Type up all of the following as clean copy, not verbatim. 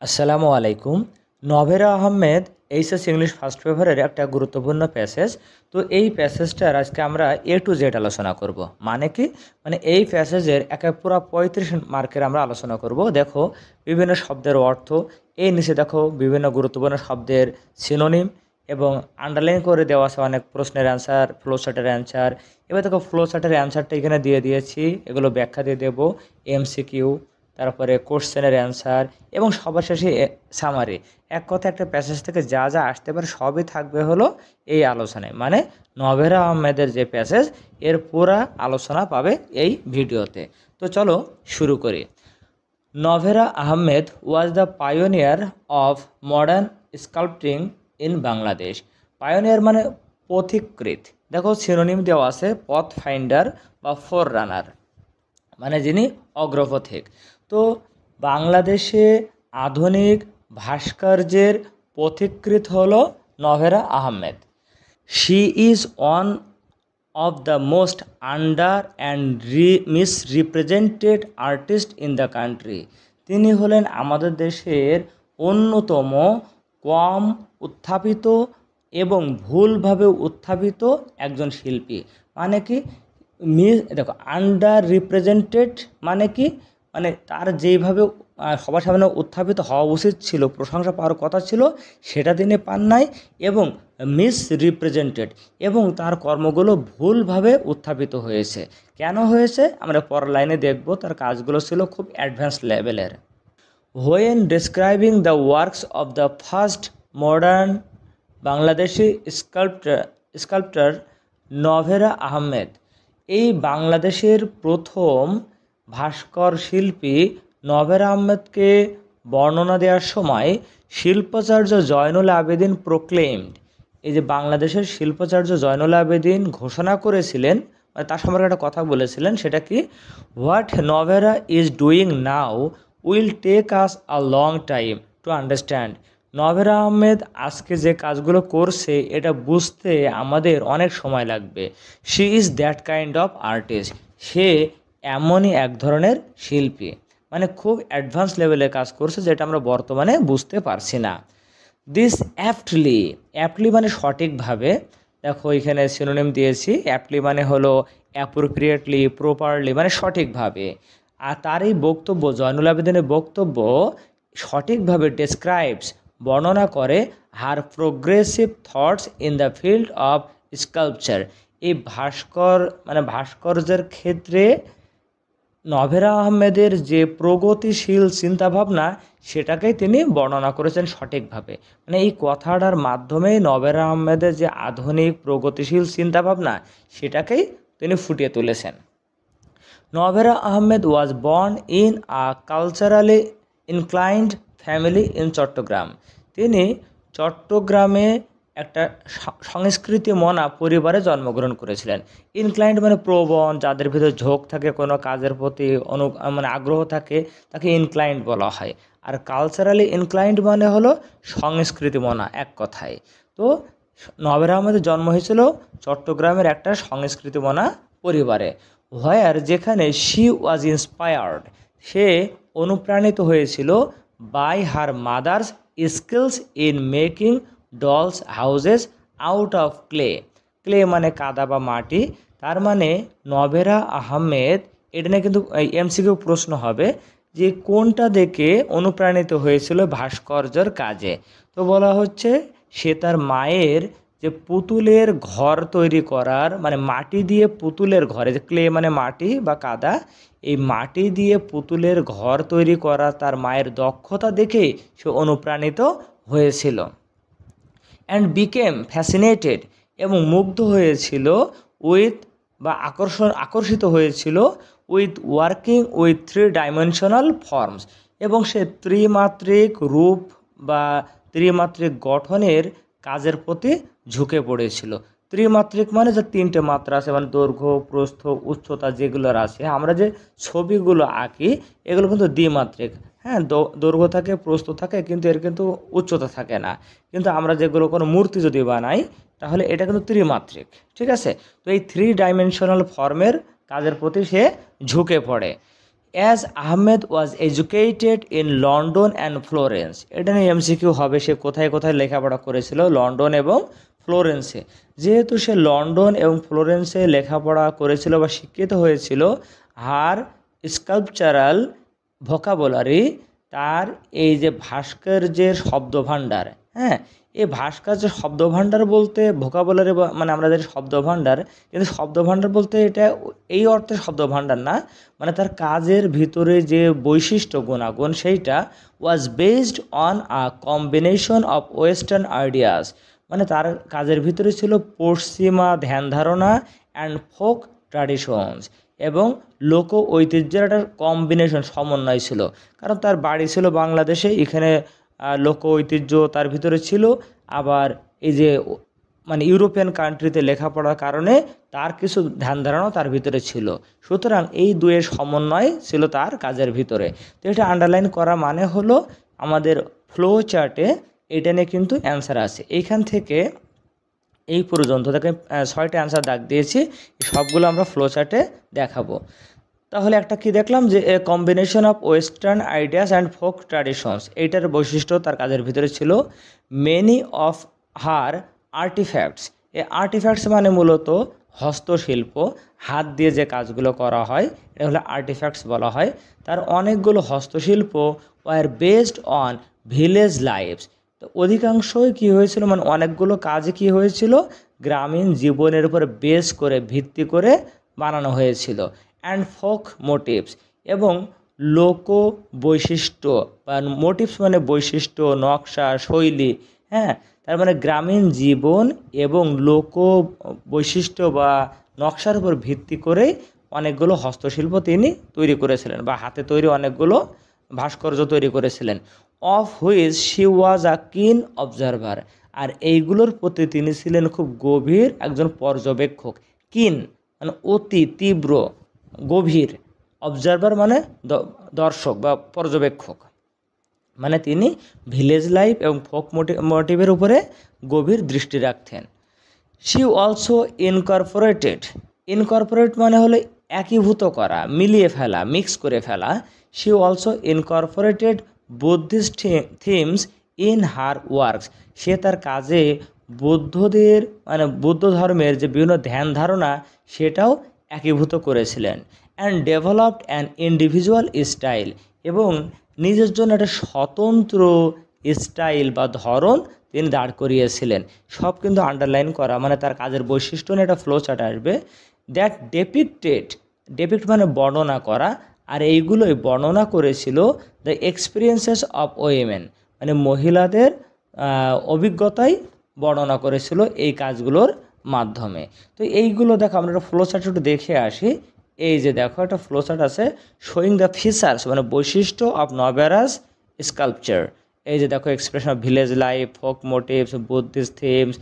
আসসালামু আলাইকুম। Novera Ahmed HS English first পেপারের একটা গুরুত্বপূর্ণ প্যাসেজ। তো এই প্যাসেজটার আজকে আমরা এ টু জেড আলোচনা করব। মানে কি, মানে এই প্যাসেজের একে পুরো 35 মার্কের আমরা আলোচনা করব। দেখো বিভিন্ন শব্দের অর্থ, এই নিচে দেখো বিভিন্ন গুরুত্বপূর্ণ শব্দের সিনোনিম এবং আন্ডারলাইন করে দেওয়া আছে অনেক প্রশ্নের অ্যান্সার, ফ্লো চার্টের অ্যান্সার। এবার দেখো ফ্লো চার্টের অ্যান্সারটা এখানে দিয়ে দিয়েছি, এগুলো ব্যাখ্যা দিয়ে দেবো, এমসিকিউ, তারপরে কোশ্চেনের অ্যান্সার এবং সবার শেষে সামারি। এক কথা একটা প্যাসেজ থেকে যা যা আসতে পারে সবই থাকবে হলো এই আলোচনায়। মানে নভেরা আহমেদের যে প্যাসেজ এর পুরা আলোচনা পাবে এই ভিডিওতে। তো চলো শুরু করি। Novera Ahmed was the pioneer of modern sculpting in Bangladesh. Pioneer মানে পথিকৃৎ। দেখো সিনোনিম দেওয়া আছে পথ ফাইন্ডার বা ফোর রানার, মানে যিনি অগ্রপথিক। তো বাংলাদেশে আধুনিক ভাস্কর্যের পথিকৃৎ হলো Novera Ahmed. She is one of the most under and misrepresented artist in the country. তিনি হলেন আমাদের দেশের অন্যতম কম উত্থাপিত এবং ভুলভাবে উত্থাপিত একজন শিল্পী। মানে কি, দেখো আন্ডার রিপ্রেজেন্টেড মানে কি, মানে তার যেইভাবে সবার সামনে উত্থাপিত হওয়া উচিত ছিল, প্রশংসা পাওয়ার কথা ছিল, সেটা তিনি পান নাই। এবং মিস রিপ্রেজেন্টেড, এবং তার কর্মগুলো ভুলভাবে উত্থাপিত হয়েছে। কেন হয়েছে আমরা পরের লাইনে দেখব। তার কাজগুলো ছিল খুব অ্যাডভান্স লেভেলের। When describing the works of the first modern Bangladeshi sculptor Novera Ahmed, এই বাংলাদেশের প্রথম ভাস্কর শিল্পী নভেরা আহমেদকে বর্ণনা দেওয়ার সময় শিল্পাচার্য জয়নুল আবেদিন প্রোক্লেইমড, এই যে বাংলাদেশের শিল্পাচার্য জয়নুল আবেদিন ঘোষণা করেছিলেন, মানে তার সম্পর্কে একটা কথা বলেছিলেন, সেটা কি, what Novera is doing now will take us a long time to understand. Novera Ahmed আজকে যে কাজগুলো করছে এটা বুঝতে আমাদের অনেক সময় লাগবে। She is that kind of artist, সে এমনই এক ধরনের শিল্পী, মানে খুব অ্যাডভান্স লেভেলের কাজ করছে যেটা আমরা বর্তমানে বুঝতে পারছি না। দিস অ্যাপ্টলি, অ্যাপ্টলি মানে সঠিকভাবে। দেখো এখানে সিনোনিম দিয়েছি, অ্যাপ্টলি মানে হলো অ্যাপ্রোপ্রিয়েটলি, প্রপারলি মানে সঠিকভাবে। আর তার এই বক্তব্য, জয়নুল আবেদিনের বক্তব্য সঠিকভাবে ডেসক্রাইবস বর্ণনা করে her progressive thoughts in the field of sculpture. এই ভাস্কর্যের ক্ষেত্রে নভেরা আহমেদের যে প্রগতিশীল চিন্তাভাবনা সেটাকেই তিনি বর্ণনা করেছেন সঠিকভাবে। মানে এই কথাটার মাধ্যমে নভেরা আহমেদের যে আধুনিক প্রগতিশীল চিন্তাভাবনা সেটাকেই তিনি ফুটিয়ে তুলেছেন। Novera Ahmed was born in a culturally inclined family in Chattogram. তিনি চট্টগ্রামে একটা সংস্কৃতি মনা পরিবারে জন্মগ্রহণ করেছিলেন। ইনক্লাইন্ড মানে প্রবণ, যাদের ভিতরে ঝোঁক থাকে, কোনো কাজের প্রতি মানে আগ্রহ থাকে, তাকে ইনক্লাইন্ড বলা হয়। আর কালচারালি ইনক্লাইন্ড মানে হলো সংস্কৃতি মনা, এক কথায়। তো নভেরা আহমেদের জন্ম হয়েছিল চট্টগ্রামের একটা সংস্কৃতি মনা পরিবারে। হোয়ার, যেখানে শি ওয়াজ ইন্সপায়ার্ড, সে অনুপ্রাণিত হয়েছিল by her mother's skills in making dolls houses out of clay. Clay মানে কাদা বা মাটি। তার মানে নভেরা আহমেদ, এটা নিয়ে কিন্তু এমসিকিউ প্রশ্ন হবে যে কোনটা দেখে অনুপ্রাণিত হয়েছিল ভাস্কর্যর কাজে। তো বলা হচ্ছে সে তার মায়ের যে পুতুলের ঘর তৈরি করার, মানে মাটি দিয়ে পুতুলের ঘরে, যে ক্লে মানে মাটি বা কাদা, এই মাটি দিয়ে পুতুলের ঘর তৈরি করা তার মায়ের দক্ষতা দেখে সে অনুপ্রাণিত হয়েছিল। অ্যান্ড বিকেম ফ্যাসিনেটেড, এবং মুগ্ধ হয়েছিল উইথ বা আকর্ষিত হয়েছিল with working with 3 dimensional forms, এবং সে ত্রিমাত্রিক রূপ বা ত্রিমাত্রিক গঠনের কাজের প্রতি ঝুঁকে পড়েছিল। ত্রিমাত্রিক মানে যে 3টে মাত্রা আছে, মানে দৈর্ঘ্য, প্রস্থ, উচ্চতা যেগুলোর আছে, আমরা যে ছবিগুলো আঁকি এগুলো কিন্তু দ্বিমাত্রিক। হ্যাঁ, দৈর্ঘ্য থাকে, প্রস্থ থাকে, কিন্তু এর কিন্তু উচ্চতা থাকে না। কিন্তু আমরা যেগুলো কোনো মূর্তি যদি বানাই তাহলে এটা কিন্তু ত্রিমাত্রিক, ঠিক আছে। তো এই 3 ডাইমেনশনাল ফর্মের কাজের প্রতি সে ঝুঁকে পড়ে। As Ahmed was educated in London and Florence, এটা নিয়ে এমসিকিউ হবে, সে কোথায় কোথায় লেখাপড়া করেছিল, লন্ডন এবং ফ্লোরেন্সে। যেহেতু সে লন্ডন এবং ফ্লোরেন্সে লেখাপড়া করেছিল বা শিক্ষিত হয়েছিল, হার স্কাল্পচারাল ভোকাবুলারি, তার এই যে ভাস্কর্যের শব্দভাণ্ডার, হ্যাঁ, এই ভাস্কর্যের শব্দভাণ্ডার বলতে ভোকাবুলারি মানে আমরা জানি শব্দভাণ্ডার, কিন্তু শব্দভাণ্ডার বলতে এটা এই অর্থে শব্দভাণ্ডার না, মানে তার কাজের ভিতরে যে বৈশিষ্ট্য গুণাগুণ সেইটা ওয়াজ based on a combination of western ideas, মানে তার কাজের ভিতরে ছিল পশ্চিমা ধ্যান ধারণা অ্যান্ড ফোক ট্র্যাডিশনস, এবং লোক ঐতিহ্যের একটা কম্বিনেশন সমন্বয় ছিল। কারণ তার বাড়ি ছিল বাংলাদেশে, এখানে লোক ঐতিহ্য তার ভিতরে ছিল, আবার এই যে মানে ইউরোপিয়ান কান্ট্রিতে লেখাপড়ার কারণে তার কিছু ধ্যান ধারণাও তার ভিতরে ছিল। সুতরাং এই দুয়ের সমন্বয় ছিল তার কাজের ভিতরে। তো এটা আন্ডারলাইন করা মানে হলো আমাদের ফ্লো চার্টে এটা নিয়ে কিন্তু অ্যান্সার আছে। এইখান থেকে এই পর্যন্ত তাকে 6টা অ্যান্সার দাগ দিয়েছি, সবগুলো আমরা ফ্লো চার্টে দেখাবো। তাহলে একটা কি দেখলাম যে a combination of western ideas and folk traditions, এইটার বৈশিষ্ট্য তার কাজের ভিতরে ছিল। মেনি অফ হার আর্টিফ্যাক্টস, এই আর্টিফ্যাক্টস মানে মূলত হস্তশিল্প, হাত দিয়ে যে কাজগুলো করা হয় এটা হলো আর্টিফ্যাক্টস বলা হয়। তার অনেকগুলো হস্তশিল্প were based on village lifes, তো অধিকাংশই কী হয়েছিল, মানে অনেকগুলো কাজে কী হয়েছিল, গ্রামীণ জীবনের উপর বেস করে ভিত্তি করে বানানো হয়েছিল। অ্যান্ড ফোক মোটিভস, এবং লোক বৈশিষ্ট্য বা মোটিভস মানে বৈশিষ্ট্য, নকশা, শৈলী, হ্যাঁ, তার মানে গ্রামীণ জীবন এবং লোক বৈশিষ্ট্য বা নকশার উপর ভিত্তি করে অনেকগুলো হস্তশিল্প তিনি তৈরি করেছিলেন, বা হাতে তৈরি অনেকগুলো ভাস্কর্য তৈরি করেছিলেন। অফ হুইচ শি ওয়াজ আ কিন অবজারভার, আর এইগুলোর প্রতি তিনি ছিলেন খুব গভীর একজন পর্যবেক্ষক। কিন মানে অতি তীব্র, গভীর, অবজারভার মানে দর্শক বা পর্যবেক্ষক, মানে তিনি ভিলেজ লাইফ এবং ফোক মোটিভের উপরে গভীর দৃষ্টি রাখতেন। শি অলসো ইনকর্পোরেটেড, ইনকর্পোরেট মানে হলো একীভূত করা, মিলিয়ে ফেলা, মিক্স করে ফেলা। She also incorporated Buddhist themes in her works, সে তার কাজে বৌদ্ধদের মানে বৌদ্ধ ধর্মের যে বিভিন্ন ধ্যান ধারণা সেটাও একীভূত করেছিলেন। And developed an individual style, এবং নিজের জন্য একটা স্বতন্ত্র স্টাইল বা ধরন তিনি দাঁড় করিয়েছিলেন। সব কিন্তু আন্ডারলাইন করা, মানে তার কাজের বৈশিষ্ট্য নিয়ে একটা ফ্লো চার্ট আসবে। দ্যাট ডেপিক্টেড, ডেপিক্ট মানে বর্ণনা করা, আর এইগুলোই বর্ণনা করেছিল দ্য এক্সপিরিয়েন্সেস অফ ওয়েমেন, মানে মহিলাদের অভিজ্ঞতাই বর্ণনা করেছিল এই কাজগুলোর মাধ্যমে। তো এইগুলো দেখো আমরা একটা ফ্লো চার্ট একটু দেখে আসি। এই যে দেখো একটা ফ্লো চার্ট আছে, শোয়িং দ্য ফিচার্স মানে বৈশিষ্ট্য অফ নবেরাস স্কাল্পচার। এই যে দেখো expression of village life, folk motifs, Buddhist themes,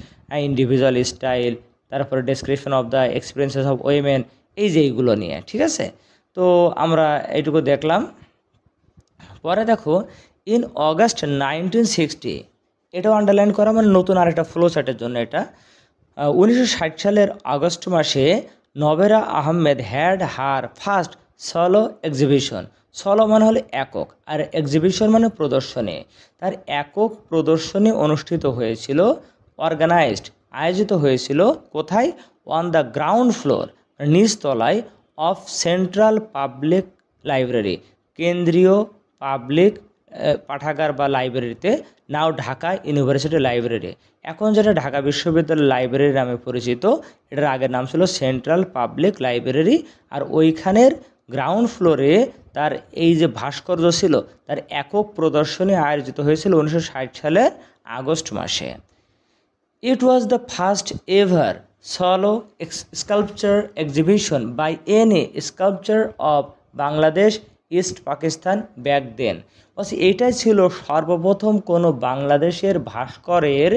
individual style, তারপরে description of the experiences of women, এই যে এইগুলো নিয়ে, ঠিক আছে। তো আমরা এইটুকু দেখলাম। পরে দেখো ইন অগাস্ট 1960, এটাও আন্ডারলাইন করা, মানে নতুন আরেকটা ফ্লো চার্টের জন্য এটা। 1960 সালের আগস্ট মাসে Nobera Ahmed had her first solo exhibition. Solo মানে হলো একক, আর এক্সিবিশন মানে প্রদর্শনী। তার একক প্রদর্শনী অনুষ্ঠিত হয়েছিল, অর্গানাইজড আয়োজিত হয়েছিল কোথায়, অন দ্য গ্রাউন্ড ফ্লোর নিচতলায় অফ সেন্ট্রাল পাবলিক লাইব্রেরি, কেন্দ্রীয় পাবলিক পাঠাগার বা লাইব্রেরিতে, নাও ঢাকা ইউনিভার্সিটি লাইব্রেরি, এখন যেটা ঢাকা বিশ্ববিদ্যালয় লাইব্রেরি নামে পরিচিত, এটার আগের নাম ছিল সেন্ট্রাল পাবলিক লাইব্রেরি। আর ওইখানের গ্রাউন্ড ফ্লোরে তার এই যে ভাস্কর্য ছিল তার একক প্রদর্শনী আয়োজিত হয়েছিল 1960 সালের আগস্ট মাসে। It was the first ever solo sculpture exhibition by any sculptor of Bangladesh, East Pakistan back then. বলছি এইটাই ছিল সর্বপ্রথম কোনো বাংলাদেশের ভাস্করের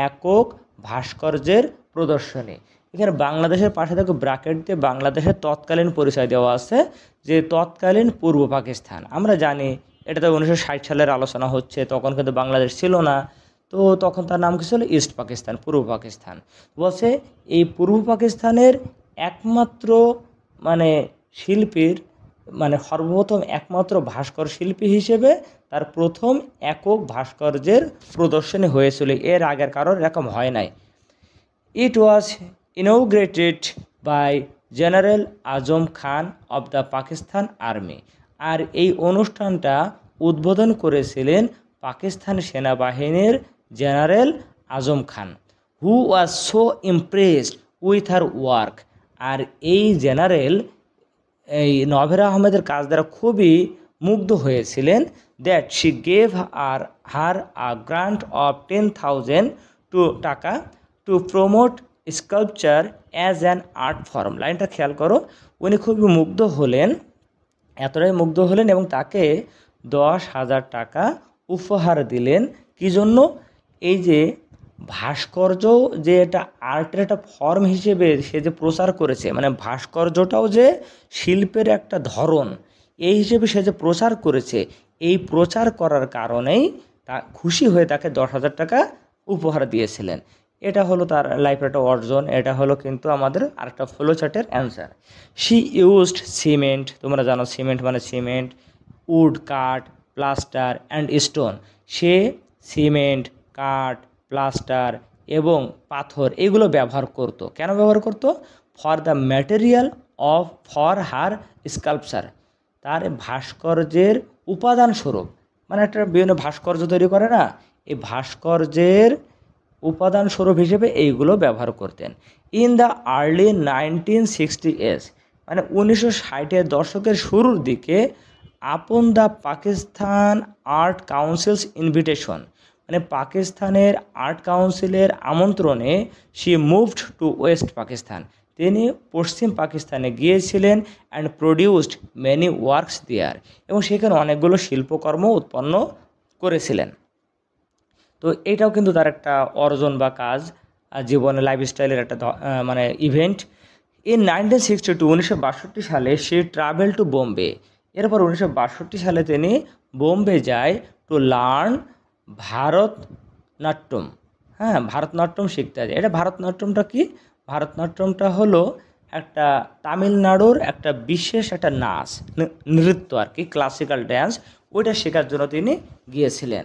একক ভাস্কর্যের প্রদর্শনী। এখানে বাংলাদেশের পাশে দেখো ব্র্যাকেট দিয়ে বাংলাদেশের তৎকালীন পরিচয় দেওয়া আছে, যে তৎকালীন পূর্ব পাকিস্তান। আমরা জানি এটা তো 1960 সালের আলোচনা হচ্ছে, তখন কিন্তু বাংলাদেশ ছিল না, তো তখন তার নাম কি ছিল, ইস্ট পাকিস্তান, পূর্ব পাকিস্তান। বলছে এই পূর্ব পাকিস্তানের একমাত্র মানে শিল্পীর মানে সর্বপ্রথম একমাত্র ভাস্কর শিল্পী হিসেবে তার প্রথম একক ভাস্কর্যের প্রদর্শনী হয়েছিল, এর আগের কারোর এরকম হয় নাই। It was inaugurated by general Azam Khan of the Pakistan army. আর এই অনুষ্ঠানটা উদ্বোধন করেছিলেন পাকিস্তান সেনাবাহিনীর general Azam Khan, who was so impressed with her work. আর এই জেনারেল এই নভেরা আহমেদের কাজ দ্বারা খুবই মুগ্ধ হয়েছিলেন, that she gave her a grant of 10,000 টাকা to promote sculpture as an art form. লাইনটা খেয়াল করো, উনি খুবই মুগ্ধ হলেন, এতটাই মুগ্ধ হলেন এবং তাকে 10,000 টাকা উপহার দিলেন। কি জন্য? এই যে ভাস্কর্য যে এটা আর্টের একটা ফর্ম হিসেবে সে যে প্রচার করেছে, মানে ভাস্কর্যটাও যে শিল্পের একটা ধরন, এই হিসেবে সে যে প্রচার করেছে, এই প্রচার করার কারণেই তা খুশি হয়ে তাকে 10,000 টাকা উপহার দিয়েছিলেন। এটা হলো তার লাইফের একটা অর্জন, এটা হলো কিন্তু আমাদের আরেকটা ফ্লো চার্টের অ্যান্সার। শি ইউজড সিমেন্ট, তোমরা জানো সিমেন্ট মানে সিমেন্ট, উড, কাঠ, plaster and stone. Say cement, কাঠ, প্লাস্টার এবং পাথর এগুলো ব্যবহার করত। কেন ব্যবহার করত? For the material for her sculpture, তার ভাস্কর্যের উপাদান স্বরূপ, মানে একটা বিভিন্ন ভাস্কর্য তৈরি করে না, এই ভাস্কর্যের উপাদান স্বরূপ হিসেবে এইগুলো ব্যবহার করতেন। ইন দ্য আর্লি 1960s, মানে 1960-এর দশকের শুরুর দিকে, upon the Pakistan art council's invitation, মানে পাকিস্তানের আর্ট কাউন্সিলের আমন্ত্রণে she moved two West Pakistan, তিনি পশ্চিম পাকিস্তানে গিয়েছিলেন অ্যান্ড প্রডিউসড মেনি ওয়ার্কস দেয়ার, এবং সেখানে অনেকগুলো শিল্পকর্ম উৎপন্ন করেছিলেন। তো এটাও কিন্তু তার একটা অর্জন বা কাজ, জীবনে লাইফস্টাইলের একটা মানে ইভেন্ট। ইন 1962, 1962 সালে সে ট্রাভেল টু বোম্বে। এরপর 1962 সালে তিনি বোম্বে যায় টু লার্ন ভারতনাট্যম। হ্যাঁ, ভারতনাট্যম শিখতে যায়। এটা ভারতনাট্যমটা কি? ভারতনাট্যমটা হলো একটা তামিলনাড়ুর একটা বিশেষ একটা নাচ, নৃত্য আর কি, ক্লাসিক্যাল ড্যান্স, ওইটা শেখার জন্য তিনি গিয়েছিলেন।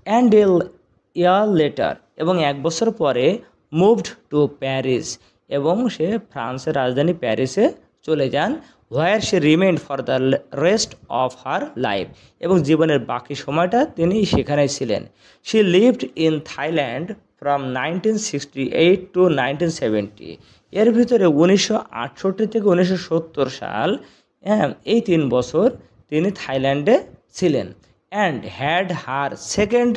অ্যান্ড ইয়ার লেটার, এবং 1 বছর পরে মুভড টু প্যারিস, এবং সে ফ্রান্সের রাজধানী প্যারিসে চলে যান। Where she remained for the rest of her life, এবং জীবনের বাকি সময়টা তিনি সেখানেই ছিলেন। She lived in Thailand from 1968 to 1970। এর ভিতরে 1968 থেকে 1970 সাল, হ্যাঁ, এই 3 বছর তিনি থাইল্যান্ডে ছিলেন। And had her second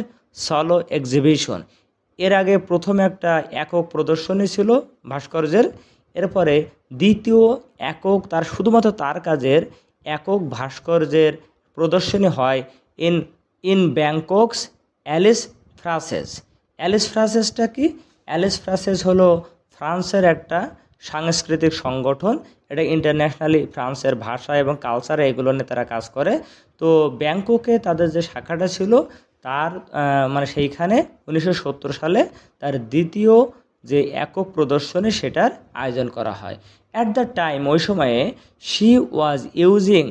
solo exhibition, এর আগে প্রথমে একটা একক প্রদর্শনী ছিল ভাস্কর্যের, এরপরে দ্বিতীয় একক তার শুধুমাত্র তার কাজের একক ভাস্কর্যের প্রদর্শনী হয় ইন ব্যাংককস অ্যালিস ফ্রাসেস। অ্যালিস ফ্রাসেসটা কি? অ্যালিস ফ্রাসেস হলো ফ্রান্সের একটা সাংস্কৃতিক সংগঠন, এটা ইন্টারন্যাশনালি ফ্রান্সের ভাষা এবং কালচার এগুলো নিয়ে তারা কাজ করে। তো ব্যাংককে তাদের যে শাখাটা ছিল তার মানে সেইখানে 1970 সালে তার দ্বিতীয় যে একক প্রদর্শনী সেটার আয়োজন করা হয়। অ্যাট দ্য টাইম, ওই সময়ে, শি ওয়াজ ইউজিং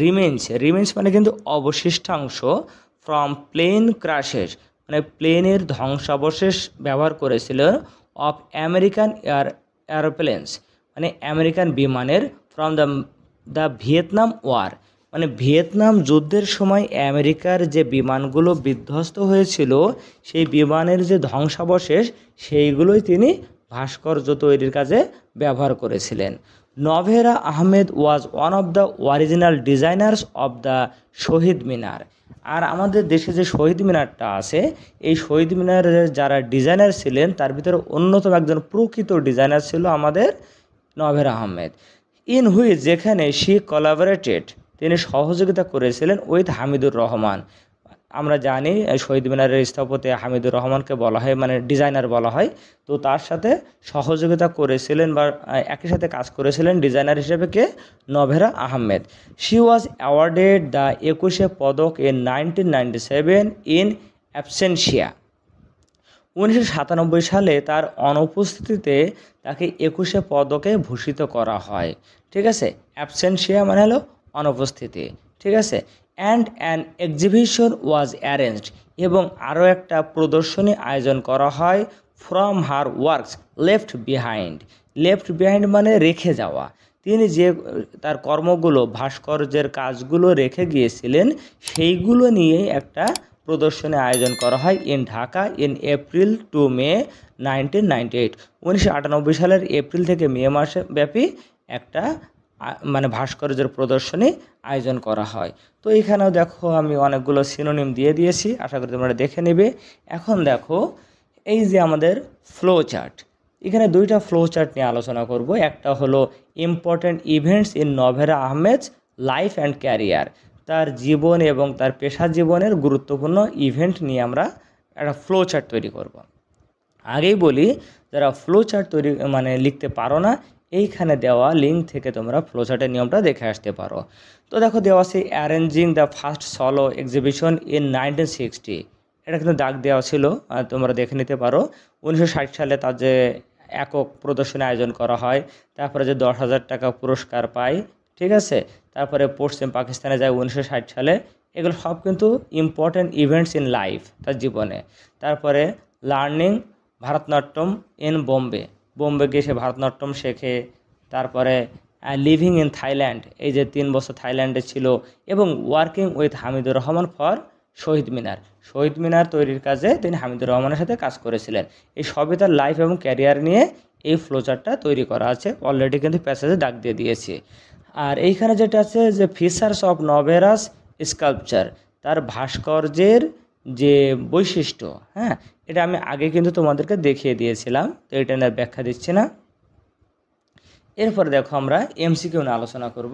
রিমেন্স মানে কিন্তু অবশিষ্টাংশ, ফ্রম প্লেন ক্রাশেস, মানে প্লেনের ধ্বংসাবশেষ ব্যবহার করেছিল, অফ আমেরিকান এরোপ্লেন্স, মানে আমেরিকান বিমানের, ফ্রম দ্য ভিয়েতনাম ওয়ার, মানে ভিয়েতনাম যুদ্ধের সময় আমেরিকার যে বিমানগুলো বিধ্বস্ত হয়েছিল সেই বিমানের যে ধ্বংসাবশেষ সেইগুলোই তিনি ভাস্কর্য তৈরির কাজে ব্যবহার করেছিলেন। Novera Ahmed was one of the original designers of the Shaheed Minar. আর আমাদের দেশে যে শহীদ মিনারটা আছে, এই শহীদ মিনারের যারা ডিজাইনার ছিলেন তার ভিতরে অন্যতম একজন প্রকৃত ডিজাইনার ছিল আমাদের নভেরা আহমেদ। ইন হুইচ, যেখানে শি কোলাবোরেটেড, তিনি সহযোগিতা করেছিলেন উইথ হামিদুর রহমান। আমরা জানি শহীদ মিনারের স্থপতি হামিদুর রহমানকে বলা হয়, মানে ডিজাইনার বলা হয়। তো তার সাথে সহযোগিতা করেছিলেন বা একই সাথে কাজ করেছিলেন ডিজাইনার হিসেবে কে? Novera Ahmed. She was awarded the 21শে পদক ইন 1997 ইন অ্যাবসেন্সিয়া। 1997 সালে তার অনুপস্থিতিতে তাকে 21শে পদকে ভূষিত করা হয়। ঠিক আছে, অ্যাবসেন্সিয়া মানে হলো অনুপস্থিতি। ঠিক আছে, and an exhibition was arranged, এবং আরও একটা প্রদর্শনী আয়োজন করা হয় from her works left behind. Left behind মানে রেখে যাওয়া। তিনি যে তার কর্মগুলো, ভাস্কর্যের কাজগুলো রেখে গিয়েছিলেন, সেইগুলো নিয়ে একটা প্রদর্শনী আয়োজন করা হয় in Dhaka in April to May 1998। 1998 সালের এপ্রিল থেকে মে মাসে ব্যাপী একটা মানে ভাস্কর্যের প্রদর্শনী আয়োজন করা হয়। তো এখানেও দেখো আমি অনেকগুলো সিনোনিম দিয়ে দিয়েছি, আশা করি তোমরা দেখে নেবে। এখন দেখো এই যে আমাদের ফ্লো চার্ট, এখানে দুইটা ফ্লো চার্ট নিয়ে আলোচনা করব। একটা হলো important events in Novera Ahmed life and career, তার জীবন এবং তার পেশা জীবনের গুরুত্বপূর্ণ ইভেন্ট নিয়ে আমরা একটা ফ্লো চার্ট তৈরি করব। আগেই বলি, যারা ফ্লো চার্ট তৈরি মানে লিখতে পারো না, এইখানে দেওয়া লিঙ্ক থেকে তোমরা ফ্লো চার্টের নিয়মটা দেখে আসতে পারো। তো দেখো দেওয়া আছে arranging the first solo exhibition in 1960, এটা কিন্তু দাগ দেওয়া ছিল, তোমরা দেখে নিতে পারো। 1960 সালে তার যে একক প্রদর্শনী আয়োজন করা হয়, তারপরে যে 10,000 টাকা পুরস্কার পায়। ঠিক আছে, তারপরে পশ্চিম পাকিস্তানে যায় 1960 সালে। এগুলো সব কিন্তু ইম্পর্ট্যান্ট ইভেন্টস ইন লাইফ, তার জীবনে। তারপরে লার্নিং ভারতনাট্যম ইন বোম্বে, বোম্বে গিয়ে সে ভারতনাট্যম শেখে। তারপরে লিভিং ইন থাইল্যান্ড, এই যে 3 বছর থাইল্যান্ডে ছিল। এবং working with Hamidur Rahman for Shaheed Minar, Shaheed Minar তৈরির কাজে তিনি হামিদুর রহমানের সাথে কাজ করেছিলেন। এই সবই তার লাইফ এবং ক্যারিয়ার নিয়ে এই ফ্লোচার্টটা তৈরি করা আছে, অলরেডি কিন্তু প্যাসেজে দাগ দিয়ে দিয়েছি। আর এইখানে যেটা আছে যে ফিচার্স অফ নভেরাস স্কাল্পচার, তার ভাস্কর্যের যে বৈশিষ্ট্য, হ্যাঁ, এটা আমি আগে কিন্তু তোমাদেরকে দেখিয়ে দিয়েছিলাম, তো এটা নিয়ে ব্যাখ্যা দিচ্ছি না। এরপরে দেখো আমরা এমসিকিউ নিয়ে আলোচনা করব।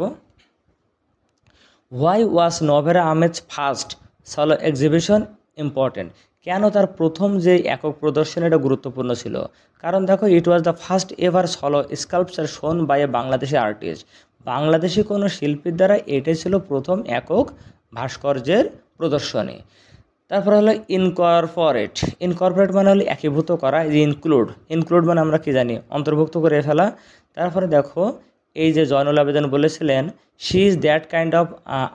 Why was Novera Ahmed first solo exhibition important, কেন তার প্রথম যে একক প্রদর্শনী এটা গুরুত্বপূর্ণ ছিল? কারণ দেখো, it was the first ever solo sculpture shown by a Bangladeshi artist, Bangladeshi কোনো শিল্পীর দ্বারা এটাই ছিল প্রথম একক ভাস্কর্যের প্রদর্শনী। তারপর হলো ইনকর্পোরেট, ইনকর্পোরেট মানে হলো একীভূত করা, এই যে ইনক্লুড, ইনক্লুড মানে আমরা কি জানি, অন্তর্ভুক্ত করে ফেলা। তারপরে দেখো এই যে জয়নুল আবেদিন বলেছিলেন she is that kind of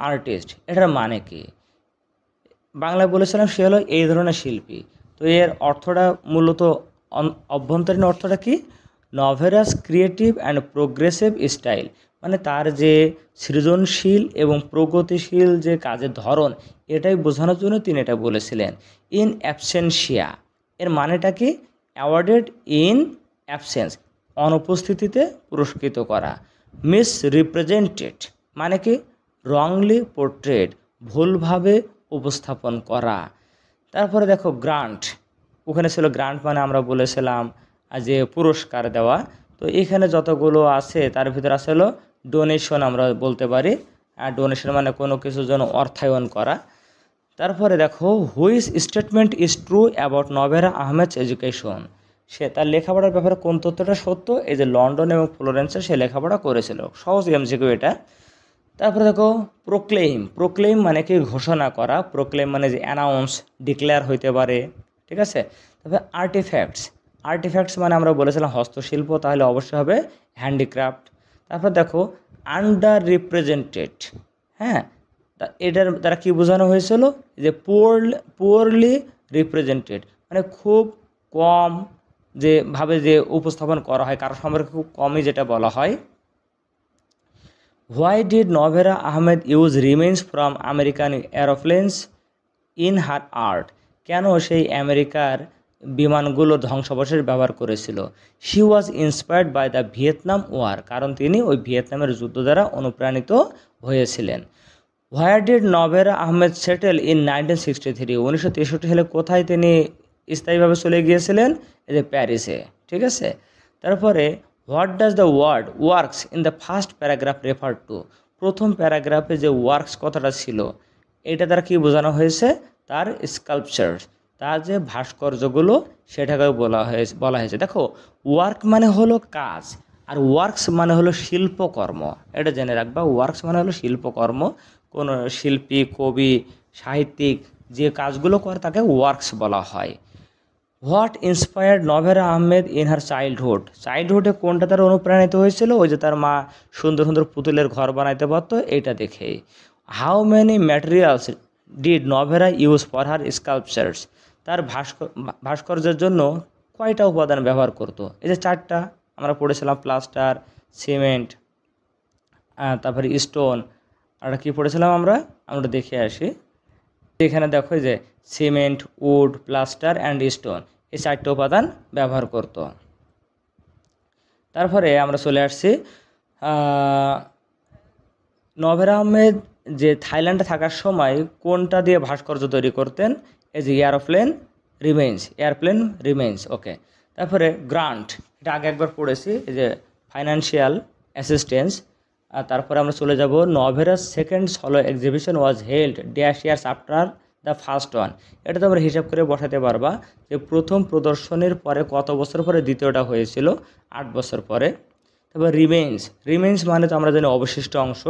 artist, এটার মানে কি? বাংলায় বলেছিলাম সে হলো এই ধরনের শিল্পী। তো এর অর্থটা মূলত অভ্যন্তরীণ অর্থটা কি? নভেরাস ক্রিয়েটিভ অ্যান্ড প্রোগ্রেসিভ স্টাইল, মানে তার যে সৃজনশীল এবং প্রগতিশীল যে কাজের ধরন, এটাই বোঝানোর জন্য তিনি এটা বলেছিলেন। ইন অ্যাবসেন্সিয়া, এর মানেটা কি? অ্যাওয়ার্ডেড ইন অ্যাবসেন্স, অনুপস্থিতিতে পুরস্কৃত করা। মিস রিপ্রেজেন্টেড মানে কি? রংলি পোর্ট্রেট, ভুলভাবে উপস্থাপন করা। তারপরে দেখো গ্রান্ট, ওখানে ছিল গ্রান্ট মানে আমরা বলেছিলাম যে পুরস্কার দেওয়া। তো এখানে যতগুলো আছে তার ভিতরে আছে হলো ডোনেশন, আমরা বলতে পারি। আর ডোনেশন মানে কোনো কিছুর জন্য অর্থায়ন করা। তারপরে দেখো which statement is true about Novera Ahmed education, সে তার লেখাপড়ার ব্যাপারে কোন তথ্যটা সত্য? এই যে লন্ডন এবং ফ্লোরেন্সে সে লেখাপড়া করেছিল, সহজ এমসিকিউ এটা। তারপরে দেখো প্রোক্লেইম, প্রোক্লেইম মানে কি? ঘোষণা করা। প্রোক্লেইম মানে যে অ্যানাউন্স, ডিক্লেয়ার হইতে পারে। ঠিক আছে, তারপরে আর্টিফ্যাক্টস, আর্টিফ্যাক্টস মানে আমরা বলেছিলাম হস্তশিল্প, তাহলে অবশ্যই হবে হ্যান্ডিক্রাফট। তারপর দেখো আন্ডার রিপ্রেজেন্টেড, হ্যাঁ, এটার দ্বারা কী বোঝানো হয়েছিল? যে পুয়ারলি রিপ্রেজেন্টেড মানে খুব কম যেভাবে যে উপস্থাপন করা হয়, কারো সম্পর্কে খুব কমই যেটা বলা হয়। Why did Novera Ahmed use remains from American aeroplanes in her art, কেন সেই আমেরিকার বিমানগুলোর ধ্বংসাবশেষ ব্যবহার করেছিল? She was inspired by the Vietnam war, কারণ তিনি ওই ভিয়েতনামের যুদ্ধ দ্বারা অনুপ্রাণিত হয়েছিলেন। Where did Novera Ahmed settle in 1963, 1963 সালে কোথায় তিনি স্থায়ীভাবে চলে গিয়েছিলেন? এই যে প্যারিসে। ঠিক আছে, তারপরে what does the word works in the first paragraph refer to, প্রথম প্যারাগ্রাফে যে ওয়ার্কস কথাটা ছিল, এটা দ্বারা কী বোঝানো হয়েছে? তার স্কাল্পচার, তার যে ভাস্কর্যগুলো সেটাকে বলা হয়েছে। দেখো ওয়ার্ক মানে হলো কাজ, আর ওয়ার্কস মানে হলো শিল্পকর্ম, এটা জেনে রাখবা। ওয়ার্কস মানে হলো শিল্পকর্ম, কোনো শিল্পী, কবি, সাহিত্যিক যে কাজগুলো করে তাকে ওয়ার্কস বলা হয়। What inspired Novera Ahmed in her চাইল্ডহুডে কোনটা তার অনুপ্রাণিত হয়েছিল? ওই যে তার মা সুন্দর সুন্দর পুতুলের ঘর বানাইতে পারতো, এইটা দেখেই। How many materials did Novera use for her sculptures? তার ভাস্কর্যের জন্য কয়টা উপাদান ব্যবহার করতো? এই যে চারটা আমরা পড়েছিলাম, প্লাস্টার, সিমেন্ট, তারপরে স্টোন, আর কি পড়েছিলাম আমরা আমরা দেখে আসি। এখানে দেখো যে cement, wood, plaster and stone, এই চারটে উপাদান ব্যবহার করত। তারপরে আমরা চলে আসছি নভেরা আহমেদ যে থাইল্যান্ডে থাকার সময় কোনটা দিয়ে ভাস্কর্য তৈরি করতেন? এই যে এয়ারপ্লেন রিমেন্স, ওকে। তারপরে গ্রান্ট, এটা আগে একবার পড়েছি, এই যে ফাইন্যান্সিয়াল অ্যাসিস্ট্যান্স। আর তারপরে আমরা চলে যাব Novera's second solo exhibition was held dash years after the first one. এটা তো আমরা হিসাব করে বসাতে পারবা যে প্রথম প্রদর্শনীর পরে কত বছর পরে দ্বিতীয়টা হয়েছিল? 8 বছর পরে। তারপর রিমেন্স মানে তো আমরা জানি অবশিষ্ট অংশ।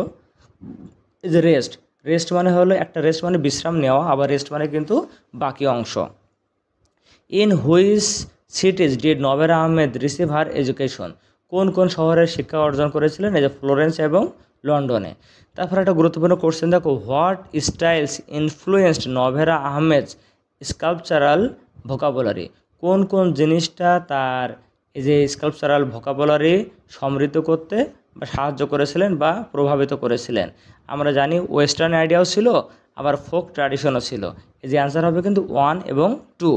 এই যে রেস্ট মানে হলো একটা রেস্ট মানে বিশ্রাম নেওয়া, আবার রেস্ট মানে কিন্তু বাকি অংশ। In which সিটিজ did Novera Ahmed receive her education? কোন কোন শহরে শিক্ষা অর্জন করেছিলেন? এই যে ফ্লোরেন্স এবং লন্ডনে। তারপর একটা গুরুত্বপূর্ণ কোশ্চেন দেখো, what styles influenced Novera Ahmed's sculptural vocabulary? কোন কোন জিনিসটা তার এই যে স্কাল্পচারাল ভোকাবুলারি সমৃদ্ধ করতে বা সাহায্য করেছিলেন বা প্রভাবিত করেছিলেন? আমরা জানি ওয়েস্টার্ন আইডিয়াও ছিল, আবার ফোক ট্র্যাডিশনও ছিল। এই যে অ্যান্সার হবে কিন্তু 1 এবং 2।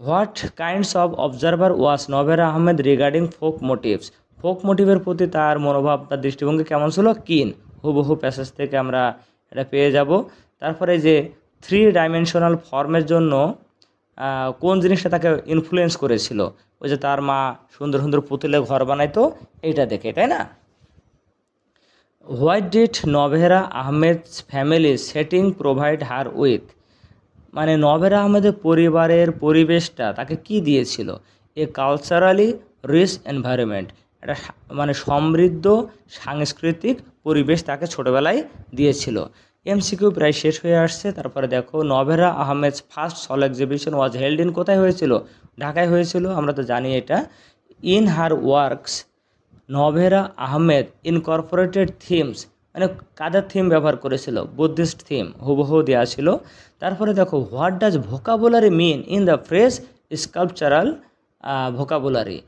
What kinds of observer was Novera Ahmed regarding folk motifs? Folk মোটিভের প্রতি তার মনোভাব, তার দৃষ্টিভঙ্গি কেমন ছিল? কিন। হুবহু প্যাসেজ থেকে আমরা এটা পেয়ে যাব। তারপরে যে 3 ডাইমেনশনাল ফর্মের জন্য কোন জিনিসটা তাকে ইনফ্লুয়েন্স করেছিল? ওই যে তার মা সুন্দর সুন্দর পুতুলে ঘর বানাইতো, এইটা দেখে, তাই না? What did Novera Ahmed's family setting provide her with? মানে নভেরা আহমেদের পরিবারের পরিবেশটা তাকে কি দিয়েছিল? এ কালচারালি রিচ এনভায়রনমেন্ট, একটা মানে সমৃদ্ধ সাংস্কৃতিক পরিবেশ তাকে ছোটোবেলায় দিয়েছিল। এমসিকিউ প্রায় শেষ হয়ে আসছে। তারপরে দেখো, Novera Ahmed's first solo exhibition was held in, কোথায় হয়েছিল? ঢাকায় হয়েছিল, আমরা তো জানি এটা। In her works Novera Ahmed incorporated themes, মানে কাদের থিম ব্যবহার করেছিল? বুদ্ধিস্ট থিম, হুবহু দেওয়া ছিল। তারপরে দেখো, what does vocabulary mean in the phrase sculptural vocabulary?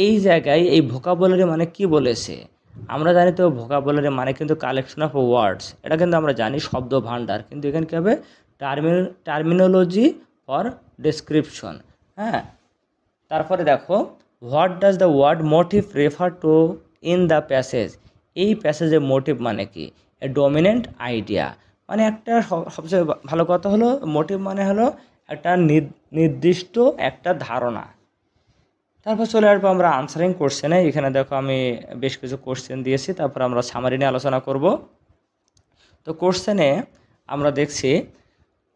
এই জায়গায় এই ভোকাবুলারি মানে কি বলেছে? আমরা জানি তো ভোকাবুলারি মানে কিন্তু কালেকশন অফ ওয়ার্ডস, এটা কিন্তু আমরা জানি শব্দ ভাণ্ডার, কিন্তু এখানে কী হবে? Terminology for description. হ্যাঁ, তারপরে দেখো, what does the word motive refer to in the passage? এই প্যাসেজের মোটিভ মানে কি? এ ডমিনেন্ট আইডিয়া, মানে একটা সবচেয়ে ভালো কথা হলো মোটিভ মানে হলো একটা নির্দিষ্ট একটা ধারণা। তারপর চলে আসবো আমরা আনসারিং কোশ্চেনে। এখানে দেখো আমি বেশ কিছু কোশ্চেন দিয়েছি, তারপর আমরা সামারি নিয়ে আলোচনা করব। তো কোশ্চেনে আমরা দেখছি,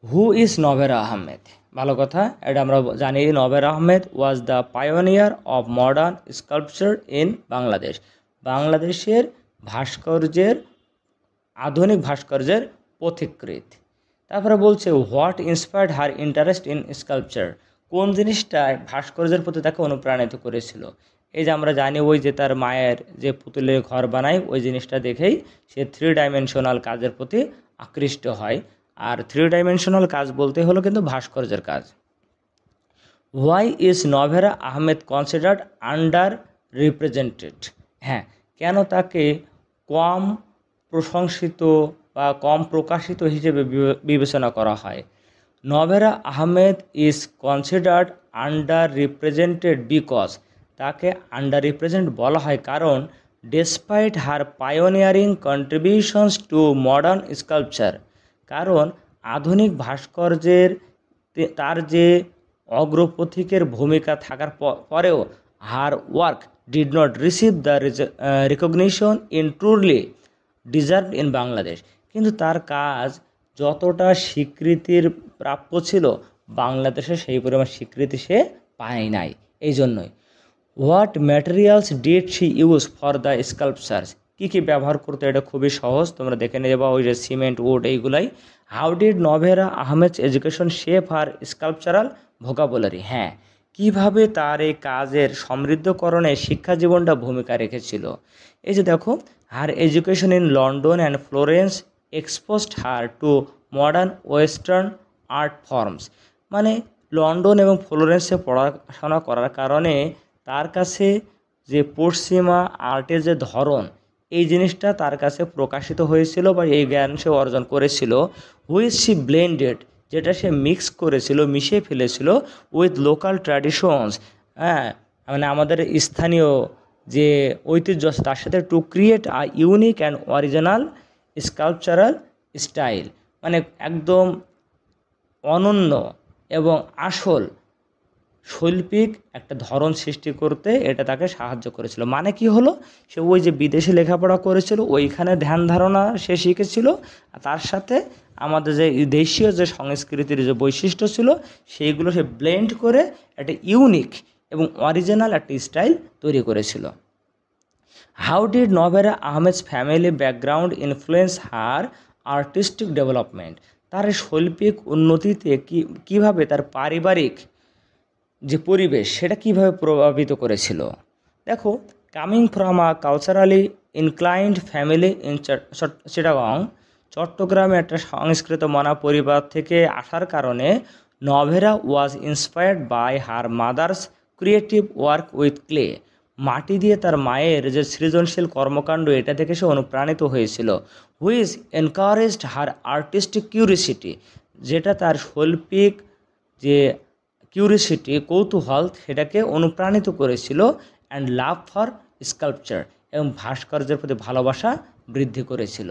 হু ইজ নভেরা আহমেদ? ভালো কথা, এটা আমরা জানি Novera Ahmed was the pioneer of modern sculpture in Bangladesh. বাংলাদেশের ভাস্কর্যের, আধুনিক ভাস্কর্যের পথিকৃৎ। তারপরে বলছে, what inspired her interest in sculpture? কোন জিনিসটা ভাস্কর্যের প্রতি তাকে অনুপ্রাণিত করেছিল? এই যে আমরা জানি ওই যে তার মায়ের যে পুতুলের ঘর বানায়, ওই জিনিসটা দেখেই সে 3 ডাইমেনশনাল কাজের প্রতি আকৃষ্ট হয়। আর 3 ডাইমেনশনাল কাজ বলতে হলো কিন্তু ভাস্কর্যের কাজ। Why is Novera Ahmed considered under represented? হ্যাঁ, কেন তাকে কম প্রশংসিত বা কম প্রকাশিত হিসেবে বিবেচনা করা হয়? Novera Ahmed is considered under represented because, তাকে আন্ডার রিপ্রেজেন্ট বলা হয় কারণ despite her pioneering contributions to modern sculpture, কারণ আধুনিক ভাস্কর্যের তার যে অগ্রপথিকের ভূমিকা থাকার পরেও her work did not receive the recognition in truly deserved in Bangladesh, কিন্তু তার কাজ যতটা স্বীকৃতির প্রাপ্য ছিল বাংলাদেশে সেই পরিমাণ স্বীকৃতি সে পায় নাই। এই জন্যই। What materials did she use for the sculptures? কী কী ব্যবহার করতে? এটা খুবই সহজ, তোমরা দেখে নিয়ে যাবা, ওই যে সিমেন্ট, উড, এইগুলাই। How did Novera Ahmed education shape her sculptural vocabulary. হ্যাঁ, কিভাবে তার এই কাজের সমৃদ্ধকরণে শিক্ষা জীবনটা ভূমিকা রেখেছিল। এই যে দেখো, her education in London and Florence exposed her to modern western art forms. মানে লন্ডন এবং ফ্লোরেন্সে পড়াশোনা করার কারণে তার কাছে যে পশ্চিমা আর্টের যে ধরন, এই জিনিসটা তার কাছে প্রকাশিত হয়েছিল বা এই জ্ঞান সে অর্জন করেছিল। হুইচ শি ব্লেন্ডেড, যেটা সে মিক্স করেছিল, মিশিয়ে ফেলেছিল উইথ লোকাল ট্র্যাডিশনস। হ্যাঁ, মানে আমাদের স্থানীয় যে ঐতিহ্য আছে তার সাথে to create a unique and original sculptural style. মানে একদম অনন্য এবং আসল শৈল্পিক একটা ধরন সৃষ্টি করতে এটা তাকে সাহায্য করেছিল। মানে কি হলো, সে ওই যে বিদেশে লেখাপড়া করেছিল ওইখানে ধ্যান ধারণা সে শিখেছিল, আর তার সাথে আমাদের যে দেশীয় যে সংস্কৃতির যে বৈশিষ্ট্য ছিল সেইগুলো সে ব্লেন্ড করে একটা ইউনিক এবং অরিজিনাল একটা স্টাইল তৈরি করেছিল। How did Novera Ahmed's family background influence her artistic development. তার শৈল্পিক উন্নতিতে কীভাবে তার পারিবারিক যে পরিবেশ সেটা কিভাবে প্রভাবিত করেছিল। দেখো, coming from a culturally inclined family in Chittagong, চট্টগ্রামে একটা সংস্কৃত মনা পরিবার থেকে আসার কারণে Novera was inspired by her mother's creative work with clay. মাটি দিয়ে তার মায়ের যে সৃজনশীল কর্মকাণ্ড, এটা থেকে সে অনুপ্রাণিত হয়েছিল। হুইজ এনকারেজড হার আর্টিস্টিক কিউরিসিটি, যেটা তার শৈল্পিক যে কিউরিসিটি, কৌতূহল, সেটাকে অনুপ্রাণিত করেছিল। অ্যান্ড লাভ ফর স্কাল্পচার, এবং ভাস্কর্যের প্রতি ভালোবাসা বৃদ্ধি করেছিল।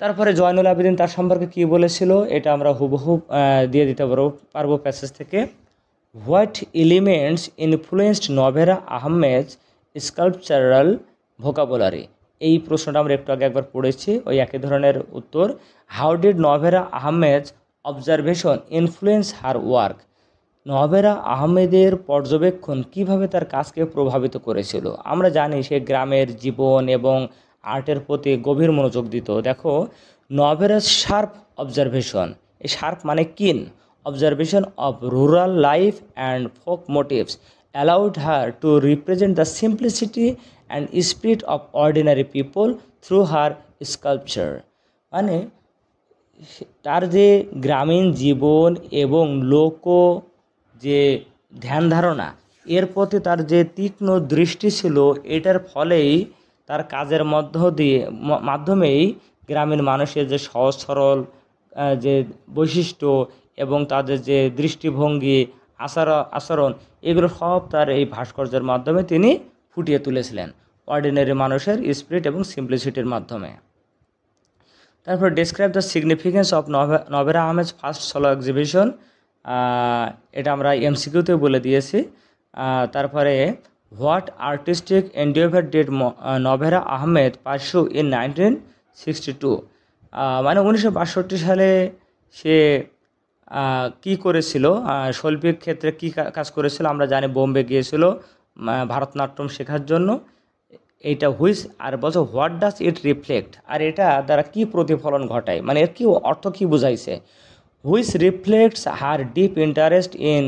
তারপরে জয়নুল আবেদিন তার সম্পর্কে কী বলেছিল এটা আমরা হুবহু দিয়ে দিতে পারবো প্যাসেজ থেকে। What elements influenced Novera Ahmed's sculptural vocabulary. এই প্রশ্নটা আমরা একটু আগে একবার পড়েছি, ওই একই ধরনের উত্তর। How did Novera Ahmed's observation influence her work. Novera আহমেদের পর্যবেক্ষণ কিভাবে তার কাজকে প্রভাবিত করেছিল। আমরা জানি সে গ্রামের জীবন এবং আর্টের প্রতি গভীর মনোযোগ দিত। দেখো, নভেরাস শার্প অবজারভেশন, এই শার্প মানে কিন, observation of rural life and folk motives allowed her to represent the simplicity and spirit of ordinary people through her sculpture. মানে তার যে গ্রামীণ জীবন এবং লোক যে ধ্যান ধারণা, এর প্রতি তার যে তীক্ষ্ণ দৃষ্টি ছিল, এটার ফলেই তার কাজের মাধ্যমেই গ্রামীণ মানুষের যে সহজ সরল যে বৈশিষ্ট্য এবং তাদের যে দৃষ্টিভঙ্গি, আচরণ, এগুলো সব তার এই ভাস্কর্যের মাধ্যমে তিনি ফুটিয়ে তুলেছিলেন, অর্ডিনারি মানুষের স্পিরিট এবং সিম্পলিসিটির মাধ্যমে। তারপর describe the significance of Novera Ahmed's first solo exhibition, এটা আমরা এমসিকিউতে বলে দিয়েছি। তারপরে what artistic endeavour did Novera Ahmed pursue in 1962। মানে 1962 সালে সে কি করেছিল, শৈল্পিক ক্ষেত্রে কি কাজ করেছিল। আমরা জানি বোম্বে গিয়েছিল ভারতনাট্যম শেখার জন্য। এইটা হুইচ, আর বলছো হোয়াট ডাজ ইট রিফ্লেক্ট, আর এটা দ্বারা কি প্রতিফলন ঘটায়, মানে এর কি অর্থ কি বুঝাইছে। Which reflects her deep interest in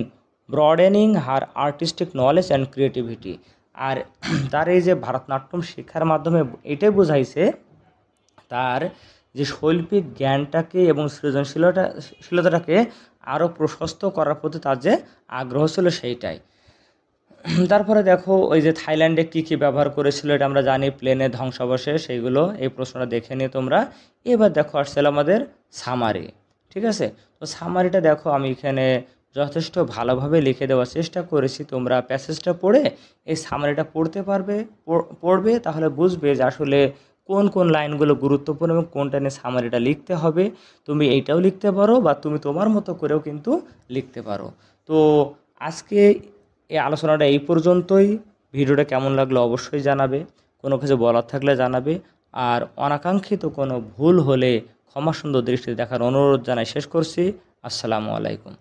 broadening her artistic knowledge and creativity. আর তার এই যে ভারতনাট্যম শিক্ষার মাধ্যমে এটাই বোঝাইছে তার যে শৈল্পিক জ্ঞানটাকে এবং সৃজনশীলতাটাকে আরও প্রশস্ত করার প্রতি তার যে আগ্রহ ছিল সেইটাই। তারপরে দেখো, ওই যে থাইল্যান্ডে কী কী ব্যবহার করেছিল এটা আমরা জানি, প্লেনে ধ্বংসাবশেষ, সেইগুলো, এই প্রশ্নটা দেখে নিয়ে তোমরা। এবার দেখো আসছিল আমাদের সামারি। ঠিক আছে, তো সামারিটা দেখো আমি এখানে যথেষ্ট ভালোভাবে লিখে দেওয়ার চেষ্টা করেছি। তোমরা প্যাসেজটা পড়ে এই সামারিটা পড়বে, তাহলে বুঝবে যে আসলে কোন কোন লাইনগুলো গুরুত্বপূর্ণ এবং কোনটা নিয়ে সামারিটা লিখতে হবে। তুমি এইটাও লিখতে পারো বা তুমি তোমার মতো করেও কিন্তু লিখতে পারো। তো আজকে এই আলোচনাটা এই পর্যন্তই। ভিডিওটা কেমন লাগলো অবশ্যই জানাবে, কোনো কিছু বলার থাকলে জানাবে, আর অনাকাঙ্ক্ষিত কোনো ভুল হলে ক্ষমা সুন্দর দৃষ্টিতে দেখার অনুরোধ জানাই শেষ করছি। আসসালামু আলাইকুম।